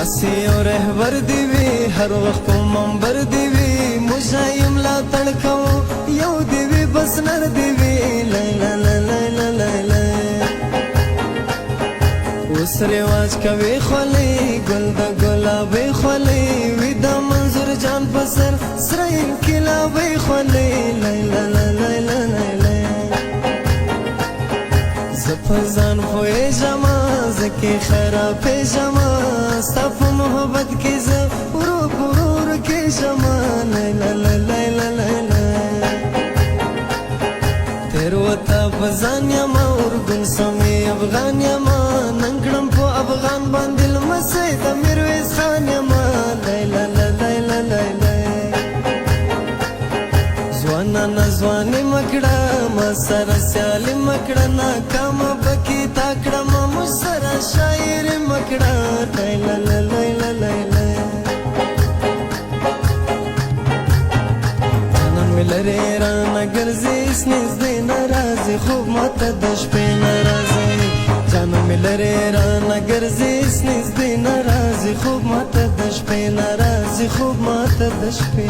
داسې یو رهبر دې وي هر وخت په منبر دې وي موږ یې ملاتړ کوو یو دې وي بس نر دې وي لیلا لیلا لیلا اوس رواج کوي خولې ګل د ګلابي خولې وي د منظور جان په سر سره انقلابي خولې لیلا لیلا لیلا زه په ځان پوهېږم زه کې خراب پېژم ستا په محبت کې زه ورو ورو کېږم لیلا لیلا لیلا تېروته په ځان یم ارګون سمې افغان یم نن کړم په افغان باندې لمسی د میرویس خان یم لیلا لیلا لیلا ځوانانه ځواني مه کړه ما سره سیالي مه کړه ناکامه پکې تا کړم موږ سره شاعري مه کړه لیلا لیلا لیلا جانان مې لرې رانه ګرځي نږدې نه راځي خوب ماته د شپې نه راځي جانان مې لرې رانه ګرځي نږدې نه راځي خوب ماته د شپې نه راځي خوب ماته د شپې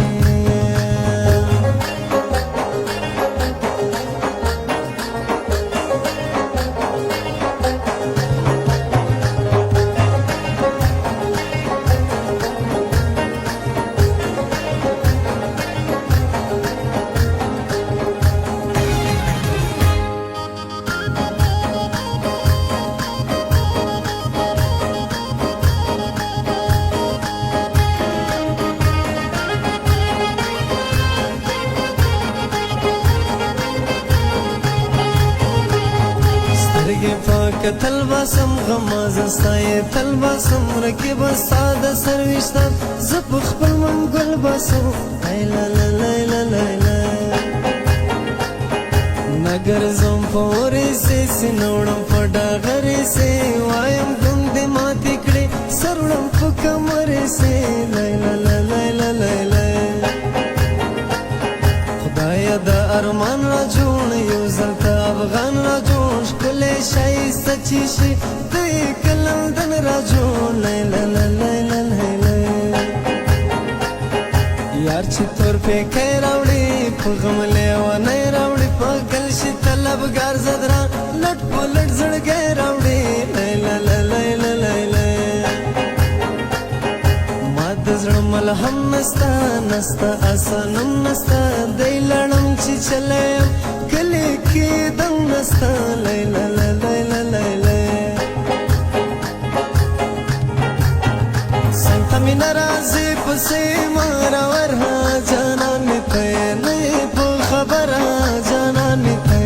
کتل باسم غمازه ستایې تل باسم رقیبه ستا د سر ویشتان زه په خپل منګل باسم لیلا لیلا لیلا نه ګرځم په اورېسې سې نه وړم په ډاغرېسې وایم ګوندې ماتې کړې سر وړم په کمرېسې لیلا لیلا لیلا خدایه د ارمان را جوړ یو ځل ته افغان را جوړ ښکلی ښایسته چې شي د یې کلندن را جوړ لیلا لیلا لیلا یار چې تور پیکی راوړي په غم لیونی راوړي په ګل شي طلبګار زدرا لټ په لټ زړګی راوړي لیلا لیلا لیلا ما د زړه ملهم نسته نسته اسانم نسته دی لړم چې چلیم کلی کې دم نسته لیلا لیلا لیلا څنګه مې ناراضي پسې ما راوړه جانان مې ته نه په خبره جانان مې ته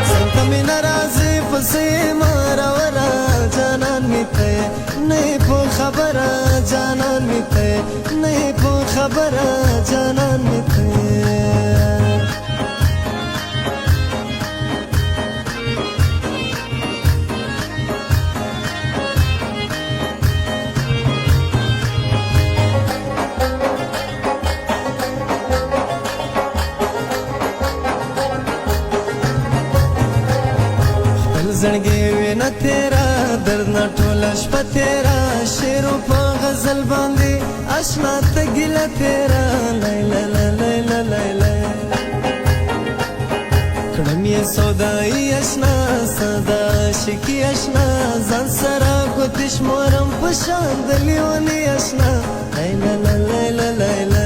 څنګه مې ناراضي پسې ما راوړه جانان مې ته نه په خبره جانان مې ته نه په خبره جانان مې ته زړګي وینا تیرا درد نه ټوله شپه تیرا شعر په غزل باندې آشنا ته ګیله تیرا لیلا لیلا لیلا کړم یې سودایي آشنا ساده عاشقي آشنا ځان سره ګوتې شمارم په شان د لیوني آشنا لیلا لیلا لیلا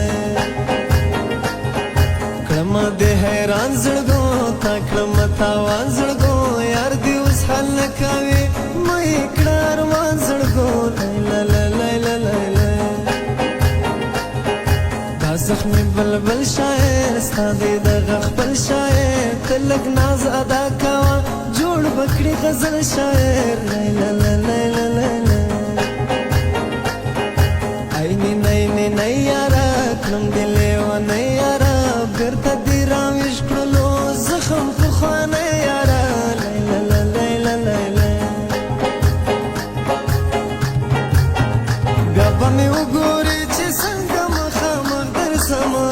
کړم د حیران زړګو تا کړم تاوان زړګو یار دې اوس حل نه کوي مې کړه ارمان زړګو لیلا لیلا لیلا دا زخمي بلبل شاعر ستا دې دغه خپل شاعر ته لږ ناز ادا کوه جوړ بکړي غزل شاعر لیلا لیلا لیلا عیني نیني نه یاره کړم دې لیونی یاره بېرته دې راویښ کړلو زخم پخوانی یاره لیلا لیلا لیلا بیا به مې وګورې چې څنګه مخامخ درځمه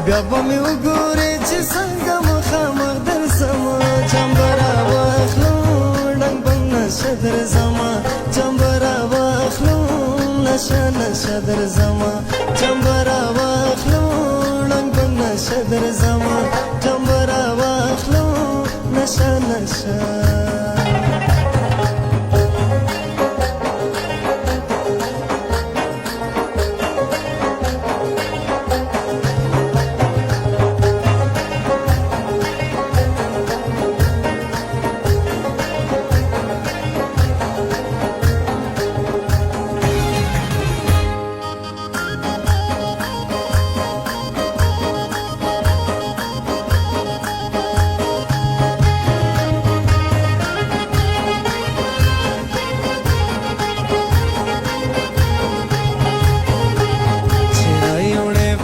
بیا به مې وګورې چې څنګه مخامخ درځمه چمبه راواخلم ډنګ به نشه درځمه چمبه راواخلم نشه نشه در زما جنبرا واخلو ړنګ بنګ نشه در زما جنبرا واخلو نشه نشه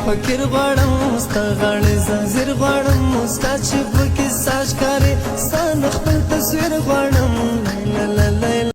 فکر غواړم ستا غاړې زنځیر غواړم ستا چې پکې ساز کارې ستا نه خپل تصویر غواړم